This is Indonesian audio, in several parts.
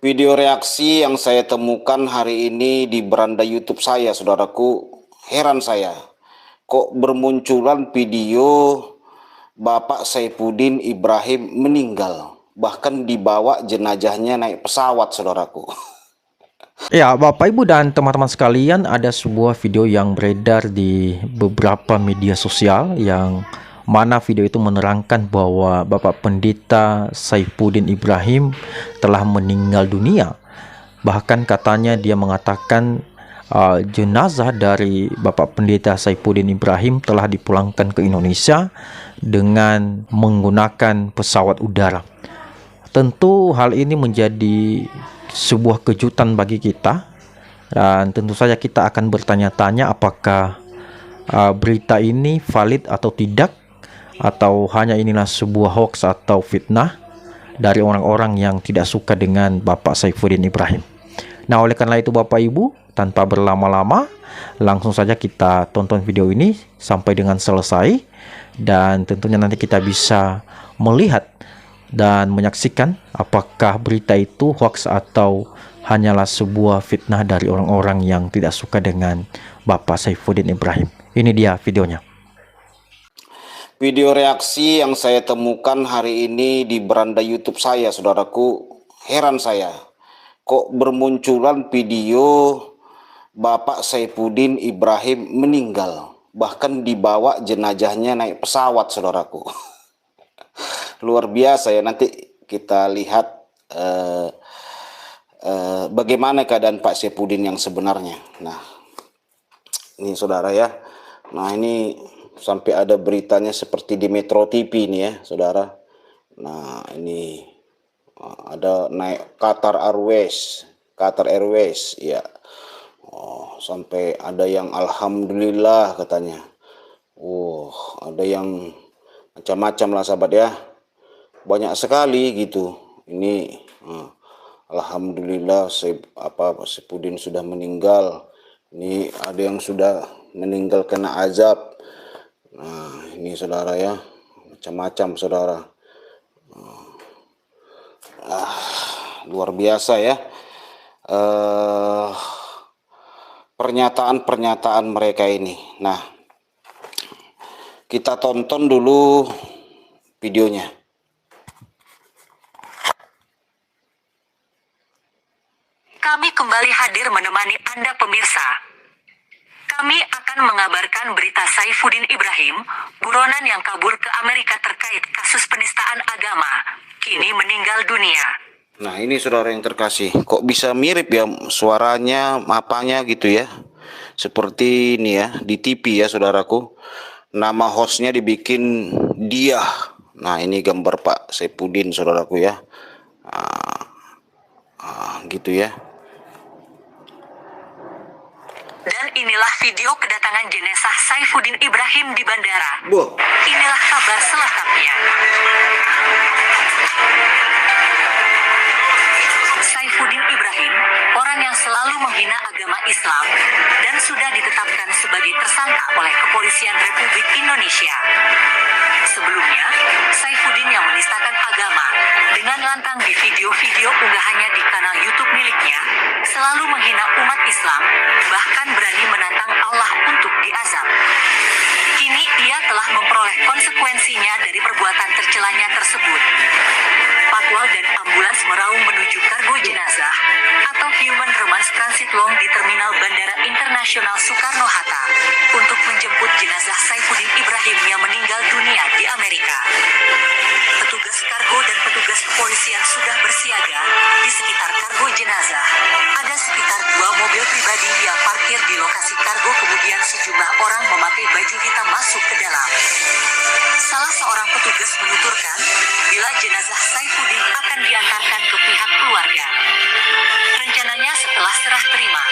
Video reaksi yang saya temukan hari ini di beranda YouTube saya, saudaraku, heran saya. Kok bermunculan video Bapak Saifuddin Ibrahim meninggal, bahkan dibawa jenazahnya naik pesawat, saudaraku. Ya, Bapak, Ibu, dan teman-teman sekalian, ada sebuah video yang beredar di beberapa media sosial yang mana video itu menerangkan bahwa Bapak Pendeta Saifuddin Ibrahim telah meninggal dunia. Bahkan katanya dia mengatakan jenazah dari Bapak Pendeta Saifuddin Ibrahim telah dipulangkan ke Indonesia dengan menggunakan pesawat udara. Tentu hal ini menjadi sebuah kejutan bagi kita, dan tentu saja kita akan bertanya-tanya apakah berita ini valid atau tidak, atau hanya inilah sebuah hoax atau fitnah dari orang-orang yang tidak suka dengan Bapak Saifuddin Ibrahim. Nah, oleh karena itu Bapak Ibu, tanpa berlama-lama, langsung saja kita tonton video ini sampai dengan selesai, dan tentunya nanti kita bisa melihat dan menyaksikan apakah berita itu hoax atau hanyalah sebuah fitnah dari orang-orang yang tidak suka dengan Bapak Saifuddin Ibrahim. Ini dia videonya. Video reaksi yang saya temukan hari ini di beranda YouTube saya, saudaraku, heran saya. Kok bermunculan video Bapak Saifuddin Ibrahim meninggal, bahkan dibawa jenazahnya naik pesawat, saudaraku. Luar biasa ya. Nanti kita lihat bagaimana keadaan Pak Saifuddin yang sebenarnya. Nah, ini saudara ya. Nah, ini sampai ada beritanya seperti di Metro TV ini ya, saudara. Nah, ini ada naik Qatar Airways ya. Oh, sampai ada yang alhamdulillah katanya. Ada yang macam-macam lah, sahabat ya. Banyak sekali gitu. Ini alhamdulillah Saifuddin sudah meninggal. Ini ada yang sudah meninggal kena azab. Nah, ini saudara ya, macam-macam saudara. Luar biasa ya. Pernyataan-pernyataan mereka ini. Nah, kita tonton dulu videonya. Kami kembali hadir menemani Anda pemirsa. Kami akan mengabarkan berita Saifuddin Ibrahim, buronan yang kabur ke Amerika terkait kasus penistaan agama, kini meninggal dunia. Nah, ini saudara yang terkasih, kok bisa mirip ya suaranya, apanya gitu ya. Seperti ini ya, di TV ya saudaraku. Nama hostnya dibikin dia. Nah, ini gambar Pak Saifuddin saudaraku ya. Gitu ya. Dan inilah video kedatangan jenazah Saifuddin Ibrahim di bandara. Inilah kabar selengkapnya. Saifuddin Ibrahim, orang yang selalu menghina agama Islam dan sudah ditetapkan sebagai tersangka oleh Kepolisian Republik Indonesia. Sebelumnya, Saifuddin yang menistakan agama dengan lantang di video-video unggahannya di kanal YouTube miliknya, selalu menghina umat Islam, bahkan berani menantang Allah untuk diazab. Kini ia telah memperoleh konsekuensinya dari perbuatan tercelanya tersebut. Patwal dan ambulans meraung menuju kargo jenazah atau Human Romance Transit Long di Terminal Bandara Internasional Soekarno-Hatta untuk menjemput jenazah Saifuddin Ibrahim yang meninggal dunia di Amerika. Petugas kargo dan petugas kepolisian sudah bersiaga di sekitar kargo jenazah. Ada sekitar 2 mobil pribadi yang parkir di lokasi kargo, kemudian sejumlah orang memakai baju hitam masuk ke dalam. Salah seorang petugas menuturkan, bila jenazah Saifuddin akan diantarkan ke pihak keluarga. Rencananya setelah serah terima,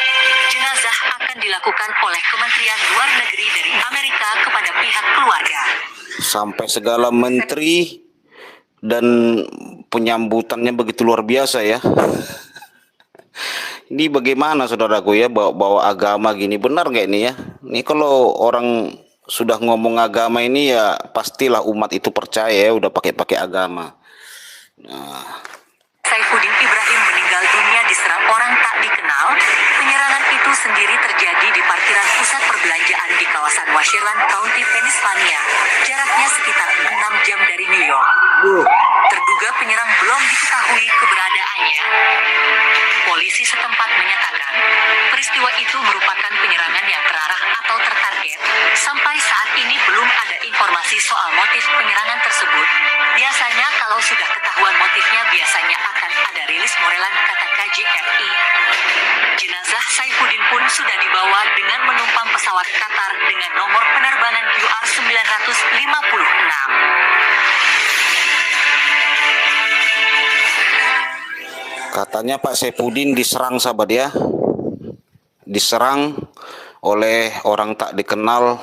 jenazah akan dilakukan oleh Kementerian Luar Negeri dari Amerika kepada pihak keluarga. Sampai segala menteri dan penyambutannya begitu luar biasa ya. Ini bagaimana saudaraku ya, bawa agama gini, benar nggak ini ya? Ini kalau orang sudah ngomong agama ini ya pastilah umat itu percaya ya, udah pakai agama. Nah, Saifuddin Ibrahim meninggal dunia sendiri terjadi di parkiran pusat perbelanjaan di kawasan Washington County, Pennsylvania. Jaraknya sekitar 6 jam dari New York. Terduga penyerang belum diketahui keberadaannya. Polisi setempat menyatakan, peristiwa itu merupakan penyerangan yang terarah atau tertarget. Sampai saat ini belum ada informasi soal motif penyerangan tersebut. Biasanya kalau sudah ketahuan motifnya biasanya akan ada rilis morelan, kata KJRI. Jenazah Saifuddin pun sudah dibawa dengan menumpang pesawat Qatar dengan nomor penerbangan QR 956. Katanya Pak Saifuddin diserang sahabat ya. Diserang oleh orang tak dikenal,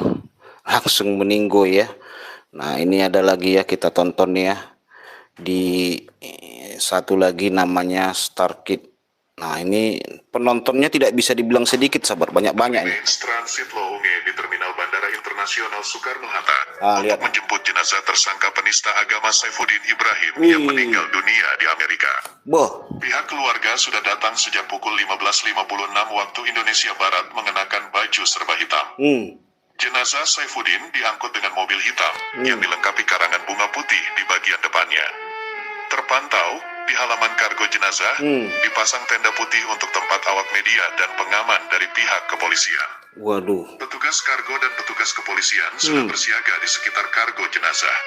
langsung meninggal ya. Nah ini ada lagi ya, kita tonton ya. Di satu lagi namanya Starkid. Nah ini penontonnya tidak bisa dibilang sedikit sahabat, banyak-banyak nih. Transit Loonge di Terminal Bandara Internasional Soekarno-Hatta lihat. untuk menjemput jenazah tersangka penista agama Saifuddin Ibrahim yang meninggal dunia di Amerika. Pihak keluarga sudah datang sejak pukul 15.56 waktu Indonesia Barat mengenakan baju serba hitam. Jenazah Saifuddin diangkut dengan mobil hitam yang dilengkapi karangan bunga putih di bagian depannya. Terpantau di halaman kargo jenazah dipasang tenda putih untuk tempat awak media dan pengaman dari pihak kepolisian. Waduh. Petugas kargo dan petugas kepolisian sudah bersiaga di sekitar kargo jenazah.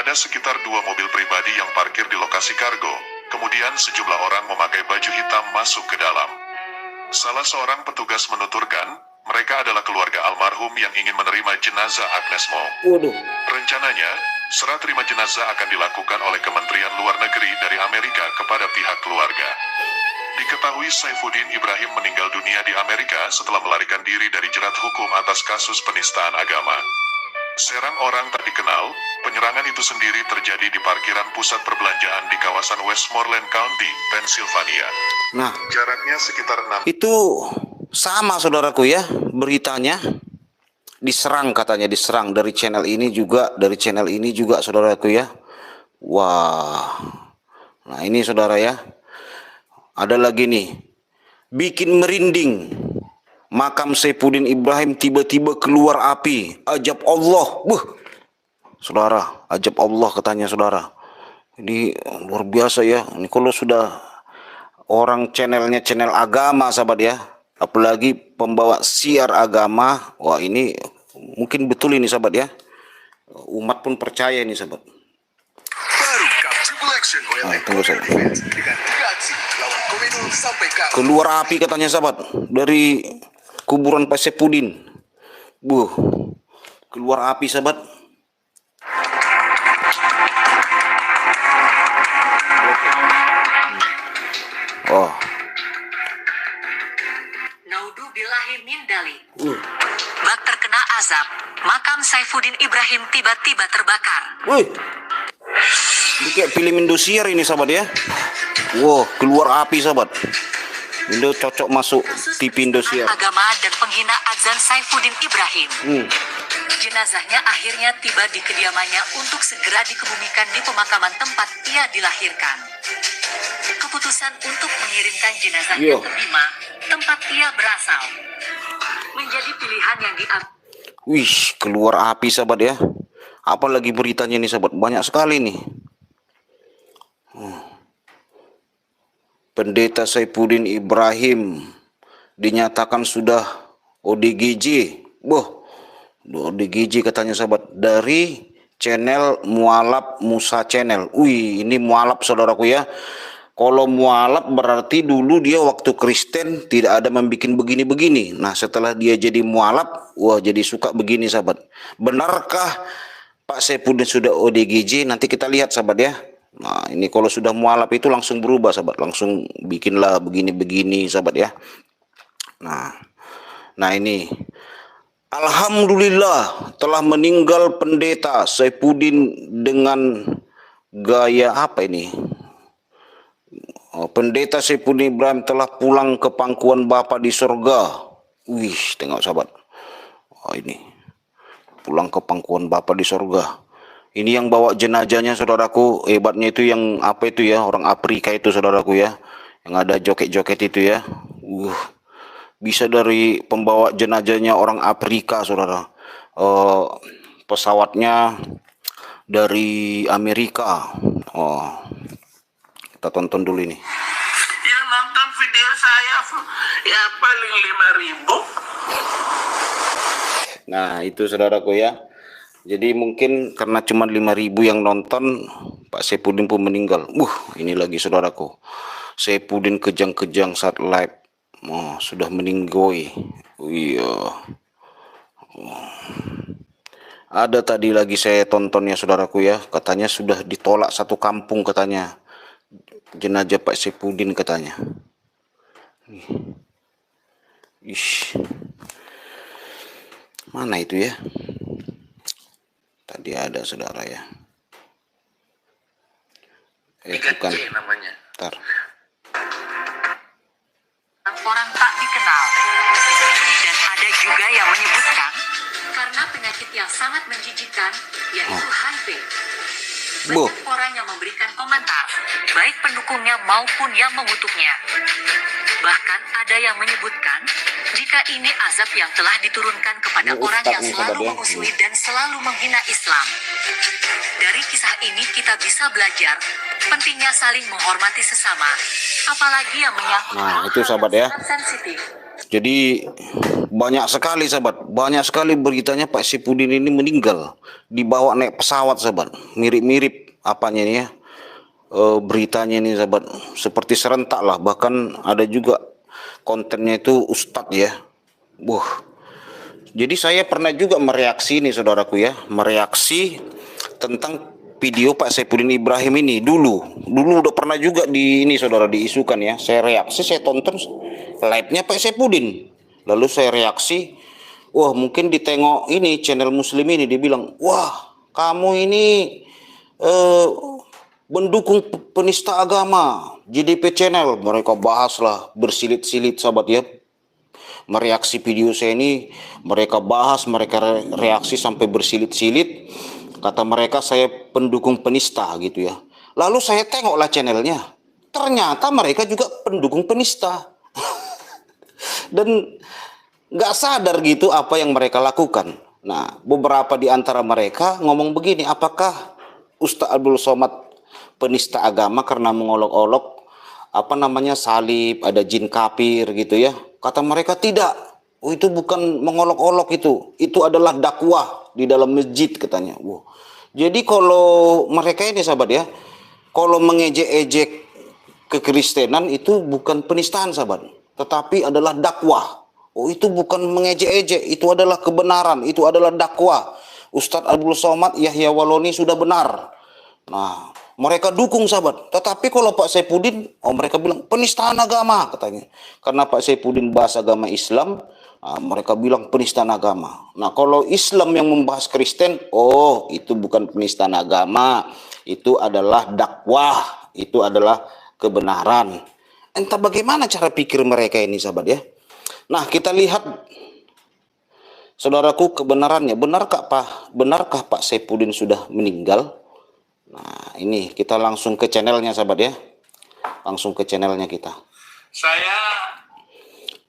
Ada sekitar 2 mobil pribadi yang parkir di lokasi kargo. Kemudian sejumlah orang memakai baju hitam masuk ke dalam. Salah seorang petugas menuturkan, mereka adalah keluarga almarhum yang ingin menerima jenazah Agnes Mo. Rencananya, serah terima jenazah akan dilakukan oleh Kementerian Luar Negeri dari Amerika kepada pihak keluarga. Diketahui Saifuddin Ibrahim meninggal dunia di Amerika setelah melarikan diri dari jerat hukum atas kasus penistaan agama. Serang orang tak dikenal, penyerangan itu sendiri terjadi di parkiran pusat perbelanjaan di kawasan Westmoreland County, Pennsylvania. Nah, jaraknya sekitar 6. Itu sama saudaraku ya, beritanya diserang, katanya diserang dari channel ini juga saudaraku ya. Wah. Nah, ini saudara ya. Ada lagi nih. Bikin merinding. Makam Saifuddin Ibrahim tiba-tiba keluar api. Ajab Allah. Saudara, ajab Allah katanya saudara. Ini luar biasa ya. Ini kalau sudah orang channelnya channel agama sahabat ya, apalagi pembawa siar agama, wah ini mungkin betul ini sahabat ya. Umat pun percaya ini sahabat. Tunggu sahabat. Keluar api katanya sahabat dari kuburan Pak Saifuddin. Keluar api sahabat. Oh. Naudzubillahi min dzalik. Bak terkena azab, makam Saifuddin Ibrahim tiba-tiba terbakar. Ini kayak film Indosiar ini sahabat ya. Wow, keluar api sahabat. Indo cocok masuk TV Indosiar. Agama dan penghinaan Saifuddin Ibrahim. Jenazahnya akhirnya tiba di kediamannya untuk segera dikebumikan di pemakaman tempat ia dilahirkan. Keputusan untuk mengirimkan jenazahnya ke Bima, tempat ia berasal, menjadi pilihan yang diambil. Wih, keluar api sahabat ya. Apalagi beritanya nih sahabat, banyak sekali nih. Pendeta Saifuddin Ibrahim dinyatakan sudah ODGJ. ODGJ katanya sahabat dari channel Mualaf Musa Channel. Ini mualaf saudaraku ya. Kalau mualaf berarti dulu dia waktu Kristen tidak ada membuat begini-begini. Nah setelah dia jadi mualaf, wah jadi suka begini sahabat. Benarkah Pak Saifuddin sudah ODGJ? Nanti kita lihat sahabat ya. Nah ini kalau sudah mualaf itu langsung berubah sahabat, langsung bikinlah begini-begini sahabat ya. Nah ini alhamdulillah telah meninggal pendeta Saifuddin dengan gaya apa ini? Pendeta Saifuddin Ibrahim telah pulang ke pangkuan Bapa di surga. Wih, tengok sahabat. Ini pulang ke pangkuan Bapa di surga. Ini yang bawa jenazahnya saudaraku, hebatnya itu yang apa itu ya, orang Afrika itu saudaraku ya, yang ada joket-joket itu ya. bisa dari pembawa jenazahnya orang Afrika, saudara. Pesawatnya dari Amerika. Oh, kita tonton dulu ini. Yang nonton video saya ya paling 5.000. Nah, itu saudaraku ya. Jadi mungkin karena cuma 5.000 yang nonton, Pak Saipudin pun meninggal. Ini lagi saudaraku. Saipudin kejang-kejang saat live. Sudah meninggoy. Iya. Ada tadi lagi saya tontonnya saudaraku ya. Katanya sudah ditolak satu kampung katanya. Jenazah Pak Saipudin katanya. Ish. Mana itu ya? Tadi ada saudara ya. Bukan. Namanya. Ntar. Orang tak dikenal. Dan ada juga yang menyebutkan karena penyakit yang sangat menjijikkan, yaitu HIV. Banyak orang yang memberikan komentar, baik pendukungnya maupun yang mengutuknya. Bahkan ada yang menyebutkan jika ini azab yang telah diturunkan kepada orang yang selalu memusuhi dan selalu menghina Islam. Dari kisah ini kita bisa belajar pentingnya saling menghormati sesama, apalagi yang menyangkut itu sahabat ya. sensitif. Jadi banyak sekali sahabat, banyak sekali beritanya Pak Saipudin ini meninggal, dibawa naik pesawat sahabat, mirip-mirip apanya ini ya, beritanya ini sahabat, seperti serentak lah, bahkan ada juga kontennya itu ustadz ya. Jadi saya pernah juga mereaksi nih saudaraku ya, mereaksi tentang video Pak Saipudin Ibrahim ini dulu udah pernah juga di ini saudara diisukan ya. Saya reaksi, saya tonton live-nya Pak Saipudin, lalu saya reaksi, mungkin ditengok ini channel Muslim ini, dibilang kamu ini mendukung penista agama, JDP channel. Mereka bahaslah bersilit-silit sahabat ya, mereaksi video saya ini, mereka bahas, mereka reaksi sampai bersilit-silit. Kata mereka saya pendukung penista gitu ya. Lalu saya tengoklah channelnya, ternyata mereka juga pendukung penista. Dan gak sadar gitu apa yang mereka lakukan. Nah, beberapa di antara mereka ngomong begini, apakah Ustadz Abdul Somad penista agama karena mengolok-olok salib, ada jin kafir gitu ya? Kata mereka tidak. Itu bukan mengolok-olok, itu adalah dakwah di dalam masjid katanya. Jadi kalau mereka ini sahabat ya, kalau mengejek-ejek kekristenan itu bukan penistaan sahabat, tetapi adalah dakwah. Itu bukan mengejek-ejek, itu adalah kebenaran, itu adalah dakwah. Ustadz Abdul Somad Yahya Waloni sudah benar. Nah, mereka dukung sahabat. Tetapi kalau Pak Saipudin, mereka bilang penistaan agama katanya. Karena Pak Saipudin bahas agama Islam, mereka bilang penistaan agama. Nah, kalau Islam yang membahas Kristen, itu bukan penistaan agama, itu adalah dakwah, itu adalah kebenaran. Entah bagaimana cara pikir mereka ini sahabat ya. Nah, kita lihat saudaraku kebenarannya. Benarkah Pak Saipudin sudah meninggal? Nah, ini kita langsung ke channelnya sahabat ya. Langsung ke channelnya kita.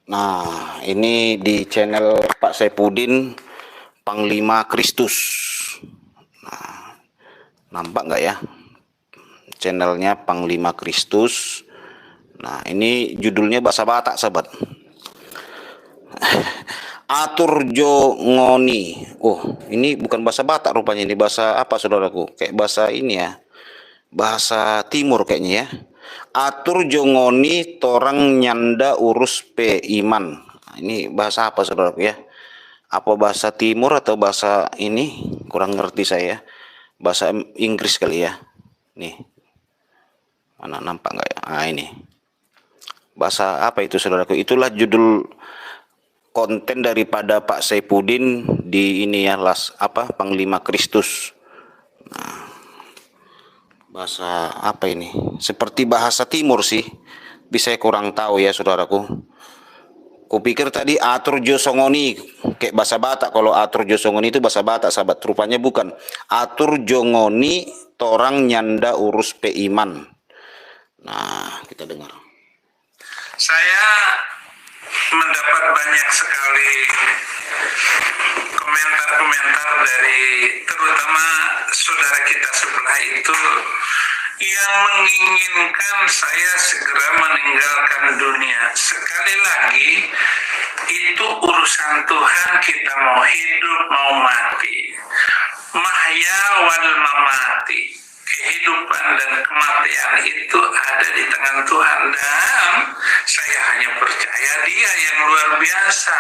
Nah, ini di channel Pak Saipudin Panglima Kristus. Nah, nampak nggak ya? Channelnya Panglima Kristus. Nah, ini judulnya bahasa Batak sahabat. Aturjo ngoni. Ini bukan bahasa Batak rupanya, ini bahasa apa saudaraku? Kayak bahasa ini ya, bahasa Timur kayaknya ya. Aturjo ngoni torang nyanda urus pe iman. Ini bahasa apa saudaraku ya? Apa bahasa Timur atau bahasa ini? Kurang ngerti saya. Bahasa Inggris kali ya. Nih, mana nampak nggak ya? Ini bahasa apa itu saudaraku? Itulah judul konten daripada Pak Saipudin di ini ya, Panglima Kristus. Nah, bahasa apa ini? Seperti bahasa Timur sih, bisa kurang tahu ya saudaraku. Kupikir tadi atur josongoni kayak bahasa Batak. Kalau atur josongoni itu bahasa Batak sahabat, rupanya bukan. Atur jongoni torang nyanda urus pe iman. Nah, kita dengar. Saya mendapat banyak sekali komentar-komentar dari terutama saudara kita sebelah itu yang menginginkan saya segera meninggalkan dunia. Sekali lagi, itu urusan Tuhan, kita mau hidup mau mati. Mahya wal mamati. Kehidupan dan kematian itu ada di tangan Tuhan, dan saya hanya percaya Dia yang luar biasa.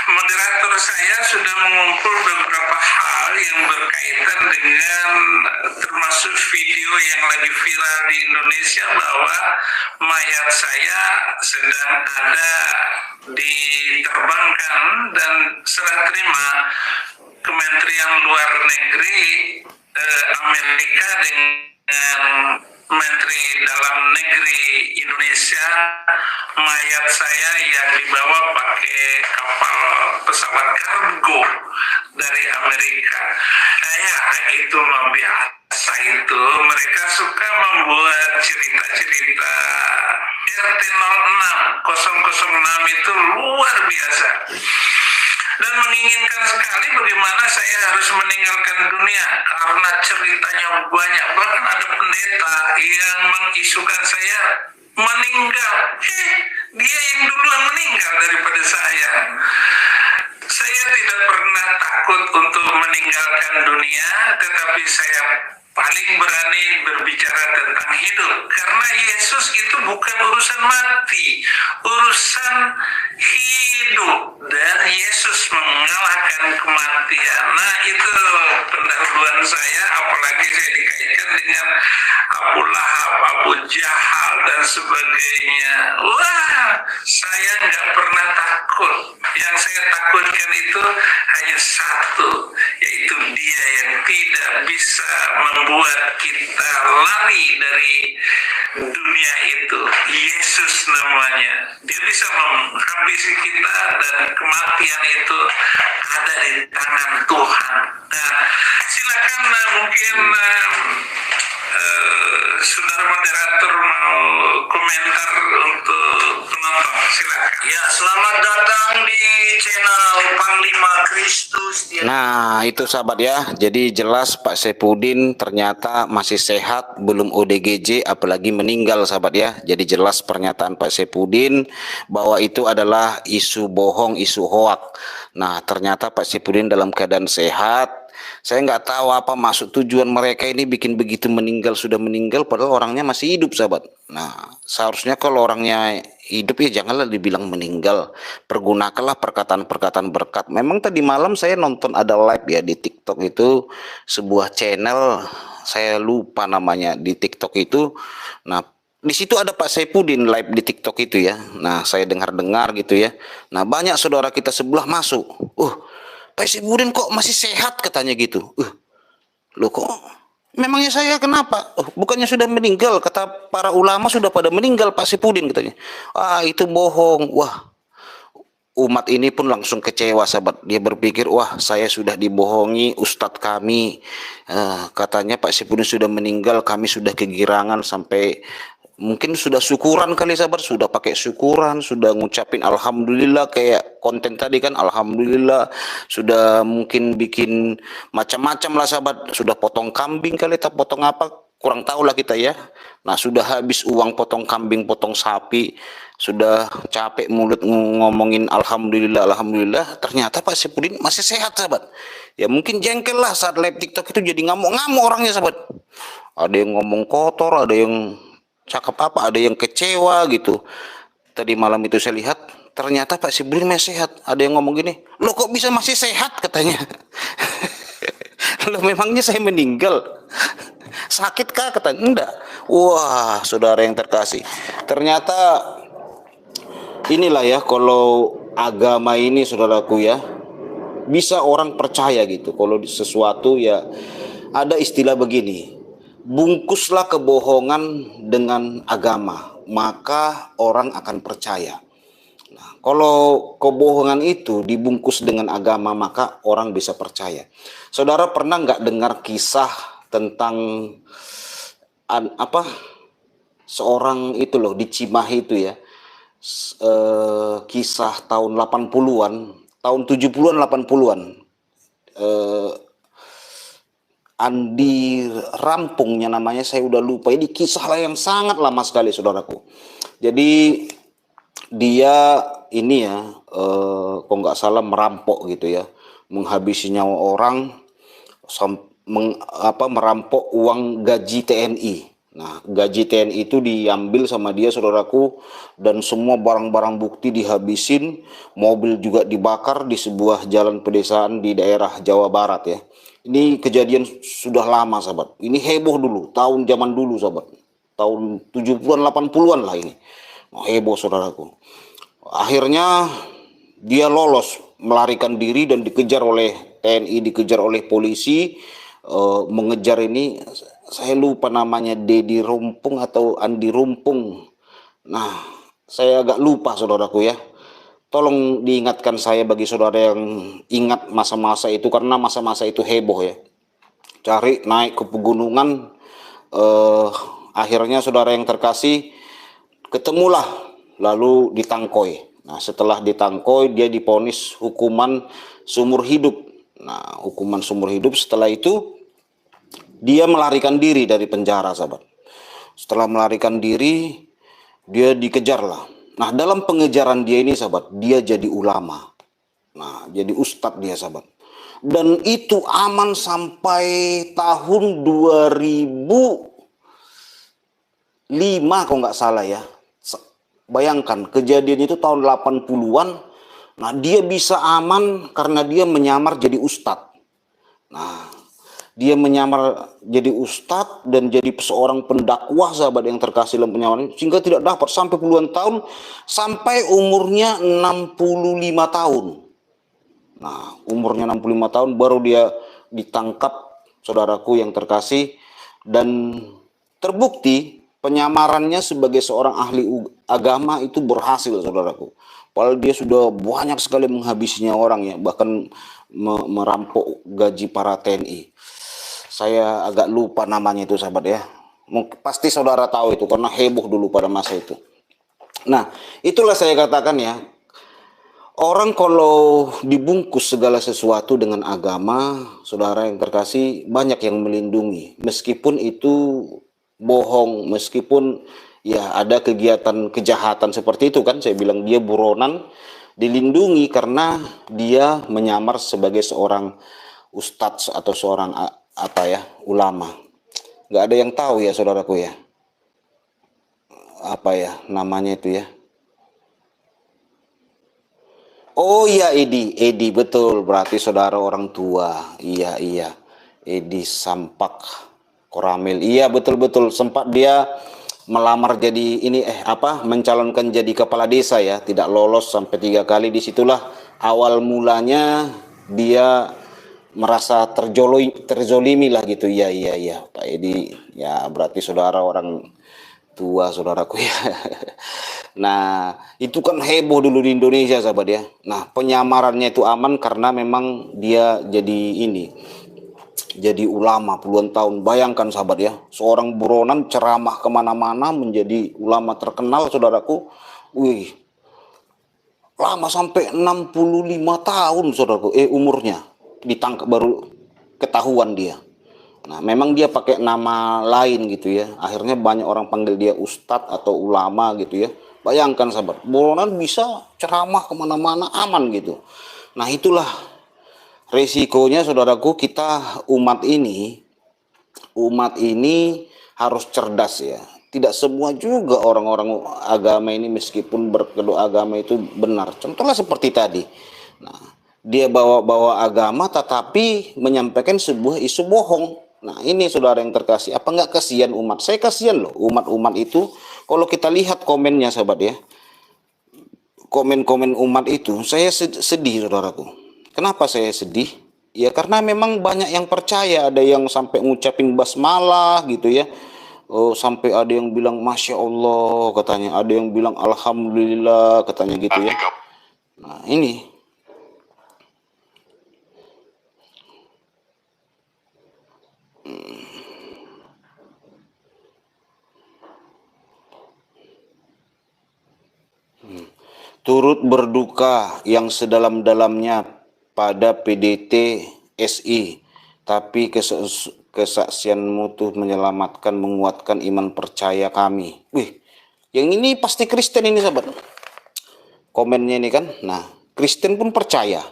Moderator saya sudah mengumpul beberapa hal yang berkaitan dengan termasuk video yang lagi viral di Indonesia bahwa mayat saya sedang ada diterbangkan, dan serah terima Kementerian Luar Negeri Amerika dengan Menteri Dalam Negeri Indonesia, mayat saya yang dibawa pakai kapal pesawat kargo dari Amerika. Ya, itu luar biasa itu. Mereka suka membuat cerita-cerita RT 006 itu luar biasa. Dan menginginkan sekali bagaimana saya harus meninggalkan dunia karena ceritanya banyak. Bahkan ada pendeta yang mengisukan saya meninggal. Dia yang duluan meninggal daripada saya. Saya tidak pernah takut untuk meninggalkan dunia, tetapi saya paling berani berbicara tentang hidup. Karena Yesus itu bukan urusan mati, urusan hidup. Dan Yesus mengalahkan kematian. Nah, itu pendahuluan saya, apalagi saya dikaitkan dengan Abu Lahab, Abu Jahal, dan sebagainya. Wah, saya nggak pernah takut. Yang saya takutkan itu hanya satu, yaitu Dia yang tidak bisa membuat kita lari dari dunia itu. Yesus namanya. Dia bisa menghabisi kita, dan kematian itu ada di tangan Tuhan. Nah, silakan mungkin saudara moderator mau komentar untuk penonton, silakan. Ya, selamat datang di channel Panglima Kristus. Nah, itu sahabat ya. Jadi jelas Pak Saipudin ternyata masih sehat, belum ODGJ, apalagi meninggal sahabat ya. Jadi jelas pernyataan Pak Saipudin bahwa itu adalah isu bohong, isu hoak. Nah, ternyata Pak Saipudin dalam keadaan sehat. Saya nggak tahu apa maksud tujuan mereka ini bikin begitu meninggal, sudah meninggal padahal orangnya masih hidup sahabat. Nah, seharusnya kalau orangnya hidup ya janganlah dibilang meninggal. Pergunakanlah perkataan-perkataan berkat. Memang tadi malam saya nonton ada live ya di TikTok itu, sebuah channel, saya lupa namanya di TikTok itu. Nah, di situ ada Pak Saipudin live di TikTok itu ya. Nah, saya dengar-dengar gitu ya. Nah, banyak saudara kita sebelah masuk. Pak Saipudin kok masih sehat katanya gitu. Loh kok memangnya saya kenapa? Bukannya sudah meninggal? Kata para ulama sudah pada meninggal Pak Saipudin katanya. Itu bohong. Wah, umat ini pun langsung kecewa sahabat. Dia berpikir, wah saya sudah dibohongi ustadz kami. Katanya Pak Saipudin sudah meninggal, kami sudah kegirangan sampai mungkin sudah syukuran kali sahabat, sudah pakai syukuran, sudah ngucapin alhamdulillah kayak konten tadi kan, alhamdulillah, sudah mungkin bikin macam-macam lah sahabat, sudah potong kambing kali, tak potong apa, kurang tahu lah kita ya. Nah, sudah habis uang potong kambing, potong sapi, sudah capek mulut ngomongin alhamdulillah, alhamdulillah, ternyata Pak Saipudin masih sehat sahabat. Ya mungkin jengkel lah saat live TikTok itu, jadi ngamuk-ngamuk orangnya sahabat. Ada yang ngomong kotor, ada yang cakap apa, ada yang kecewa gitu. Tadi malam itu saya lihat ternyata Pak Saipudin masih sehat. Ada yang ngomong gini, loh kok bisa masih sehat katanya. Loh memangnya saya meninggal? Sakit kah katanya? Enggak. Wah, saudara yang terkasih, ternyata inilah ya kalau agama ini saudaraku ya, bisa orang percaya gitu. Kalau sesuatu ya ada istilah begini, bungkuslah kebohongan dengan agama, maka orang akan percaya. Nah, kalau kebohongan itu dibungkus dengan agama, maka orang bisa percaya. Saudara pernah nggak dengar kisah tentang seorang itu loh di Cimahi itu ya, kisah tahun 80-an, tahun 70-an 80-an. Eh, Andi Rampungnya namanya, saya udah lupa. Ini kisah lah yang sangat lama sekali, saudaraku. Jadi dia ini ya, kok nggak salah merampok gitu ya, menghabisi nyawa orang, merampok uang gaji TNI. Nah, gaji TNI itu diambil sama dia, saudaraku, dan semua barang-barang bukti dihabisin, mobil juga dibakar di sebuah jalan pedesaan di daerah Jawa Barat ya. Ini kejadian sudah lama, sahabat. Ini heboh dulu, tahun zaman dulu, sahabat. Tahun 70-an, 80-an lah ini. Nah, heboh, saudaraku. Akhirnya dia lolos, melarikan diri dan dikejar oleh TNI, dikejar oleh polisi, mengejar ini. Saya lupa namanya, Dedi Rumpung atau Andi Rumpung. Nah, saya agak lupa, saudaraku ya. Tolong diingatkan saya bagi saudara yang ingat masa-masa itu, karena masa-masa itu heboh ya. Cari naik ke pegunungan, akhirnya saudara yang terkasih ketemulah, lalu ditangkoi. Nah, setelah ditangkoi dia diponis hukuman seumur hidup. Nah, hukuman seumur hidup, setelah itu dia melarikan diri dari penjara, sahabat. Setelah melarikan diri, dia dikejar lah. Nah, dalam pengejaran dia ini, sahabat, dia jadi ulama. Nah, jadi ustadz dia, sahabat. Dan itu aman sampai tahun 2005 kalau nggak salah ya. Bayangkan, kejadian itu tahun 80-an. Nah, dia bisa aman karena dia menyamar jadi ustadz. Nah, dia menyamar jadi ustadz dan jadi seorang pendakwah, sahabat yang terkasih dalam penyamaran, sehingga tidak dapat sampai puluhan tahun, sampai umurnya 65 tahun. Nah, umurnya 65 tahun baru dia ditangkap, saudaraku yang terkasih, dan terbukti penyamarannya sebagai seorang ahli agama itu berhasil, saudaraku. Padahal dia sudah banyak sekali menghabisinya orang ya, bahkan merampok gaji para TNI. Saya agak lupa namanya itu, sahabat ya. Pasti saudara tahu itu karena heboh dulu pada masa itu. Nah, itulah saya katakan ya, orang kalau dibungkus segala sesuatu dengan agama, saudara yang terkasih, banyak yang melindungi. Meskipun itu bohong, meskipun ya ada kegiatan kejahatan seperti itu kan, saya bilang dia buronan, dilindungi karena dia menyamar sebagai seorang ustadz atau seorang ulama. Nggak ada yang tahu ya, saudaraku ya, apa ya namanya itu ya. Oh iya, Edi betul, berarti saudara orang tua. Iya, Edi Sampak Koramil. Iya, betul, sempat dia melamar jadi mencalonkan jadi kepala desa ya, tidak lolos sampai 3 kali. Disitulah awal mulanya dia merasa terzolimi lah gitu. Iya, Pak Edi. Ya, berarti saudara orang tua, saudaraku ya. Nah, itu kan heboh dulu di Indonesia, sahabat ya. Nah, penyamarannya itu aman karena memang dia jadi ulama puluhan tahun. Bayangkan, sahabat ya, seorang buronan ceramah kemana-mana menjadi ulama terkenal, saudaraku. Wih, lama sampai 65 tahun, saudaraku, umurnya. Ditangkap baru ketahuan dia. Nah, memang dia pakai nama lain gitu ya. Akhirnya banyak orang panggil dia ustadz atau ulama gitu ya. Bayangkan, sahabat, buronan bisa ceramah kemana-mana aman gitu. Nah, itulah resikonya, saudaraku, kita umat ini harus cerdas ya. Tidak semua juga orang-orang agama ini meskipun berkedok agama itu benar. Contohnya seperti tadi. Nah, dia bawa-bawa agama tetapi menyampaikan sebuah isu bohong. Nah, ini saudara yang terkasih, apa nggak kasihan umat? Saya kasihan loh umat-umat itu. Kalau kita lihat komennya, sahabat ya, komen-komen umat itu, saya sedih, saudaraku. Kenapa saya sedih? Ya karena memang banyak yang percaya, ada yang sampai ngucapin basmalah gitu ya. Oh, sampai ada yang bilang Masya Allah katanya, ada yang bilang Alhamdulillah katanya gitu ya. Nah, ini turut berduka yang sedalam-dalamnya pada PDT SI, tapi kesaksianmu tuh menyelamatkan, menguatkan iman percaya kami. Wih, yang ini pasti Kristen ini sahabat. Komennya ini kan, nah Kristen pun percaya.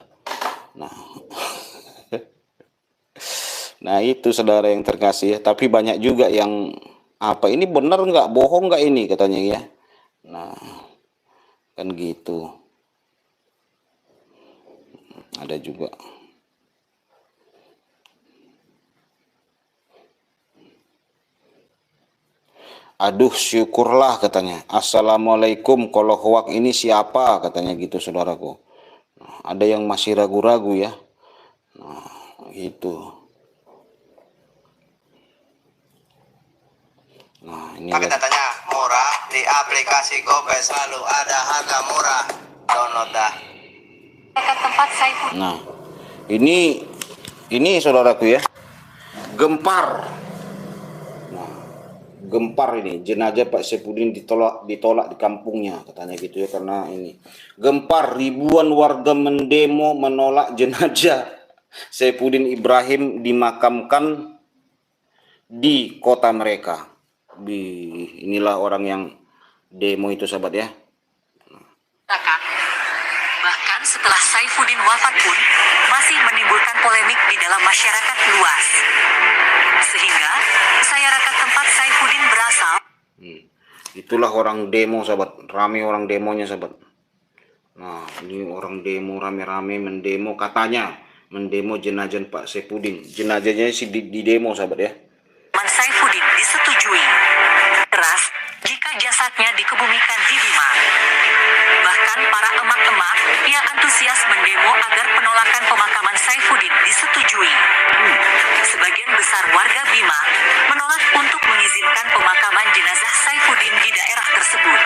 Nah itu saudara yang terkasih ya. Tapi banyak juga yang apa ini benar nggak, bohong nggak ini katanya ya. Nah kan gitu. Ada juga. Aduh syukurlah katanya. Assalamualaikum, kalau hoak ini siapa katanya gitu saudaraku. Nah, ada yang masih ragu-ragu ya. Nah itu. Nah ini Kita tanya murah di aplikasi GoPay, selalu ada harga murah. Download dah. Tempat Saifudin. Nah ini saudaraku ya, gempar. Nah gempar ini jenazah Pak Saifudin ditolak di kampungnya katanya gitu ya, karena ini gempar ribuan warga mendemo menolak jenazah Saifudin Ibrahim dimakamkan di kota mereka. Inilah orang yang demo itu sahabat ya. Bahkan setelah Saifudin wafat pun masih menimbulkan polemik di dalam masyarakat luas. Sehingga masyarakat tempat Saifudin berasal. Itulah orang demo sahabat, rame orang demonya sahabat. Nah ini orang demo rame-rame mendemo, katanya mendemo jenazah Pak Saifudin. Jenazahnya sih di demo sahabat ya. Saifudin disetujui keras jika jasadnya dikebumikan di Bima. Bahkan para emak-emak yang antusias mendemo agar penolakan pemakaman Saifudin disetujui. Sebagian besar warga Bima menolak untuk mengizinkan pemakaman jenazah Saifudin di daerah tersebut.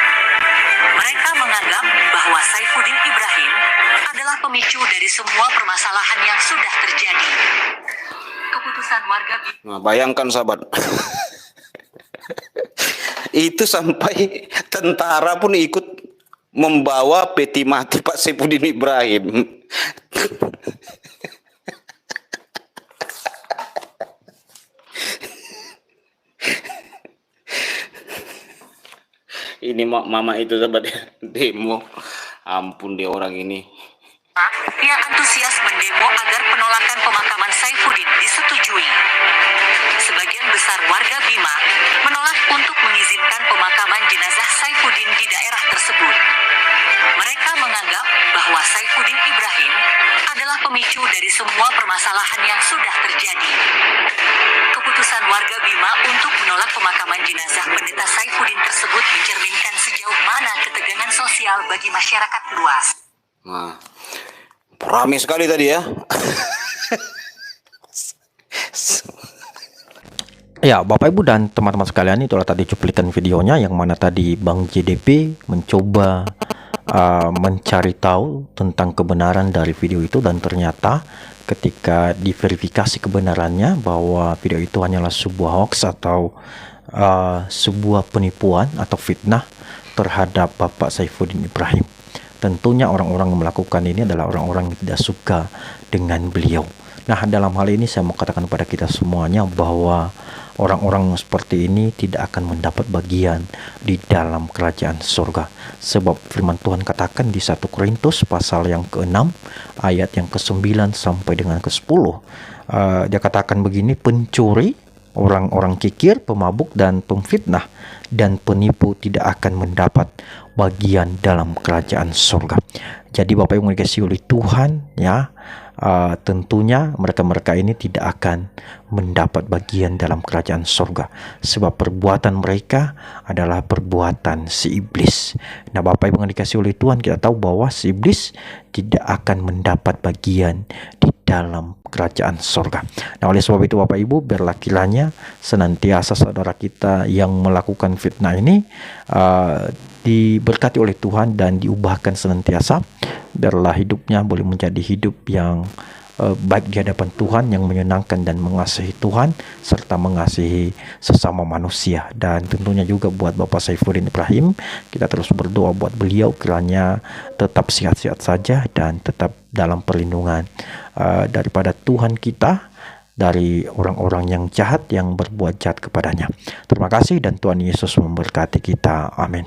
Mereka menganggap bahwa Saifudin Ibrahim adalah pemicu dari semua permasalahan yang sudah terjadi. Keputusan warga Bima. Nah, bayangkan sahabat. Itu sampai tentara pun ikut membawa peti mati Pak Saifudin Ibrahim. Ini mama itu sahabat ya, demo. Ampun dia orang ini. Yang antusias mendemo agar penolakan pemakaman Saifudin disetujui. Sebagian besar warga Bima menolak untuk mengizinkan pemakaman jenazah Saifudin di daerah tersebut. Mereka menganggap bahwa Saifudin Ibrahim adalah pemicu dari semua permasalahan yang sudah terjadi. Keputusan warga Bima untuk menolak pemakaman jenazah pendeta Saifudin tersebut mencerminkan sejauh mana ketegangan sosial bagi masyarakat luas. Nah, rame sekali tadi ya. Ya, Bapak Ibu dan teman-teman sekalian, itulah tadi cuplikan videonya yang mana tadi Bang JDP mencoba mencari tahu tentang kebenaran dari video itu, dan ternyata ketika diverifikasi kebenarannya bahwa video itu hanyalah sebuah hoax atau sebuah penipuan atau fitnah terhadap Bapak Saifudin Ibrahim. Tentunya orang-orang yang melakukan ini adalah orang-orang yang tidak suka dengan beliau. Nah, dalam hal ini saya mau katakan kepada kita semuanya bahwa orang-orang seperti ini tidak akan mendapat bagian di dalam kerajaan surga. Sebab firman Tuhan katakan di 1 Korintus pasal yang ke-6 ayat yang ke-9 sampai dengan ke-10. Dia katakan begini, pencuri, orang-orang kikir, pemabuk dan pemfitnah dan penipu tidak akan mendapat bagian dalam kerajaan surga. Jadi Bapak Ibu yang dikasihi oleh Tuhan ya, tentunya mereka-mereka ini tidak akan mendapat bagian dalam kerajaan surga, sebab perbuatan mereka adalah perbuatan si iblis. Nah Bapak Ibu yang dikasihi oleh Tuhan, kita tahu bahwa si iblis tidak akan mendapat bagian di dalam kerajaan surga. Nah oleh sebab itu Bapak Ibu, biarlah kiranya senantiasa saudara kita yang melakukan fitnah ini diberkati oleh Tuhan dan diubahkan senantiasa, biarlah hidupnya boleh menjadi hidup yang baik di hadapan Tuhan, yang menyenangkan dan mengasihi Tuhan serta mengasihi sesama manusia. Dan tentunya juga buat Bapak Saifuddin Ibrahim, kita terus berdoa buat beliau kiranya tetap sehat-sehat saja dan tetap dalam perlindungan daripada Tuhan kita, dari orang-orang yang jahat yang berbuat jahat kepadanya. Terima kasih dan Tuhan Yesus memberkati kita. Amin.